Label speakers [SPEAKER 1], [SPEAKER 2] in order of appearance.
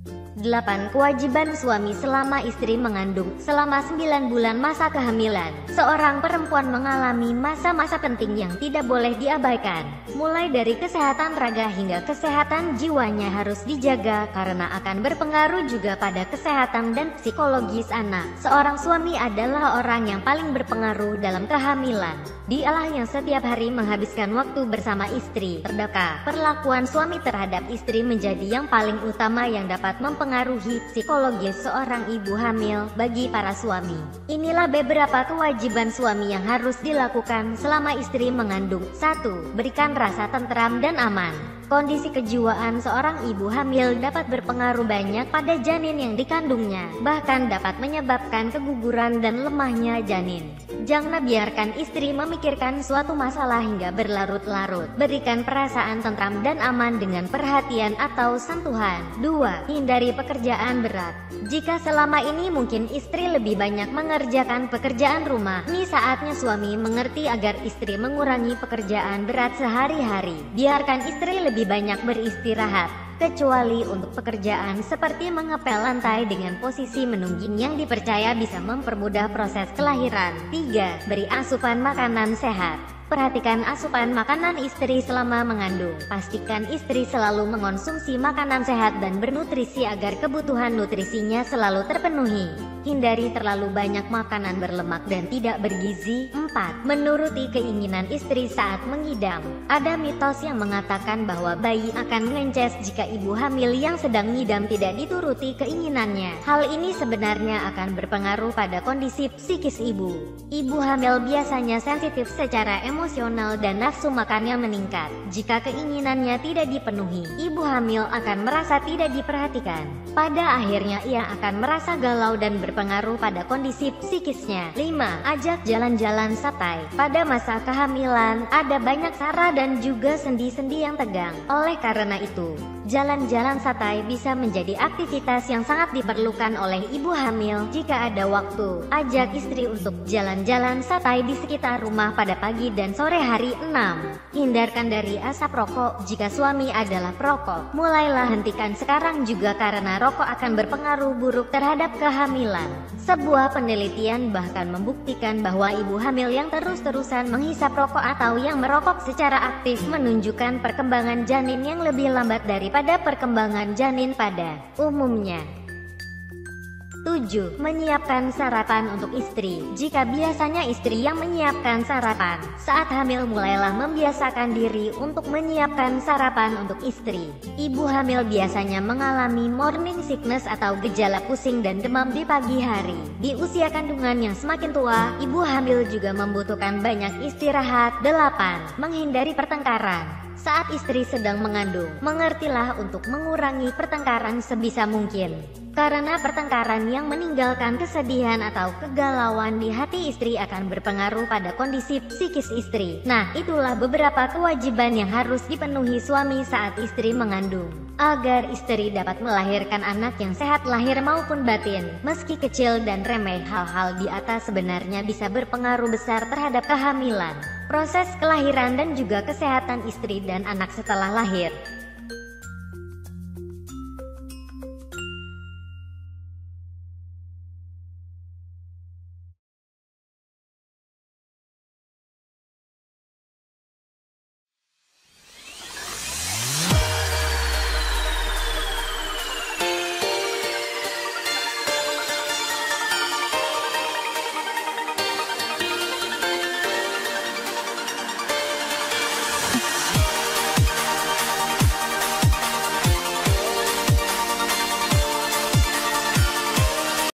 [SPEAKER 1] 8. Kewajiban suami selama istri mengandung. Selama 9 bulan masa kehamilan, seorang perempuan mengalami masa-masa penting yang tidak boleh diabaikan. Mulai dari kesehatan raga hingga kesehatan jiwanya harus dijaga karena akan berpengaruh juga pada kesehatan dan psikologis anak. Seorang suami adalah orang yang paling berpengaruh dalam kehamilan. Dialah yang setiap hari menghabiskan waktu bersama istri. Terdekat, perlakuan suami terhadap istri menjadi yang paling utama yang dapat mempengaruhi psikologis seorang ibu hamil bagi para suami. Inilah beberapa kewajiban suami yang harus dilakukan selama istri mengandung. 1. Berikan rasa tentram dan aman. Kondisi kejiwaan seorang ibu hamil dapat berpengaruh banyak pada janin yang dikandungnya, bahkan dapat menyebabkan keguguran dan lemahnya janin. Jangan biarkan istri memikirkan suatu masalah hingga berlarut-larut. Berikan perasaan tentram dan aman dengan perhatian atau sentuhan. 2. Hindari pekerjaan berat. Jika selama ini mungkin istri lebih banyak mengerjakan pekerjaan rumah, ini saatnya suami mengerti agar istri mengurangi pekerjaan berat sehari-hari. Biarkan istri lebih banyak beristirahat, kecuali untuk pekerjaan seperti mengepel lantai dengan posisi menungging yang dipercaya bisa mempermudah proses kelahiran. 3. Beri asupan makanan sehat. Perhatikan asupan makanan istri selama mengandung. Pastikan istri selalu mengonsumsi makanan sehat dan bernutrisi agar kebutuhan nutrisinya selalu terpenuhi. Hindari terlalu banyak makanan berlemak dan tidak bergizi. 4. Menuruti keinginan istri saat mengidam. Ada mitos yang mengatakan bahwa bayi akan mengences jika ibu hamil yang sedang mengidam tidak dituruti keinginannya. Hal ini sebenarnya akan berpengaruh pada kondisi psikis ibu. Ibu hamil biasanya sensitif secara emosional dan nafsu makannya meningkat. Jika keinginannya tidak dipenuhi, ibu hamil akan merasa tidak diperhatikan. Pada akhirnya ia akan merasa galau dan berpengaruh pada kondisi psikisnya. 5. Ajak jalan-jalan santai. Pada masa kehamilan, ada banyak sara dan juga sendi-sendi yang tegang. Oleh karena itu, jalan-jalan santai bisa menjadi aktivitas yang sangat diperlukan oleh ibu hamil. Jika ada waktu, ajak istri untuk jalan-jalan santai di sekitar rumah pada pagi dan sore hari. 6. Hindarkan dari asap rokok jika suami adalah perokok. Mulailah hentikan sekarang juga karena rokok akan berpengaruh buruk terhadap kehamilan. Sebuah penelitian bahkan membuktikan bahwa ibu hamil yang terus-terusan menghisap rokok atau yang merokok secara aktif menunjukkan perkembangan janin yang lebih lambat daripada perkembangan janin pada umumnya. 7. Menyiapkan sarapan untuk istri. Jika biasanya istri yang menyiapkan sarapan, saat hamil mulailah membiasakan diri untuk menyiapkan sarapan untuk istri. Ibu hamil biasanya mengalami morning sickness atau gejala pusing dan demam di pagi hari. Di usia kandungan yang semakin tua, ibu hamil juga membutuhkan banyak istirahat. 8. Menghindari pertengkaran. Saat istri sedang mengandung, mengertilah untuk mengurangi pertengkaran sebisa mungkin. Karena pertengkaran yang meninggalkan kesedihan atau kegalauan di hati istri akan berpengaruh pada kondisi psikis istri. Nah, itulah beberapa kewajiban yang harus dipenuhi suami saat istri mengandung, agar istri dapat melahirkan anak yang sehat lahir maupun batin. Meski kecil dan remeh, hal-hal di atas sebenarnya bisa berpengaruh besar terhadap kehamilan, proses kelahiran dan juga kesehatan istri dan anak setelah lahir.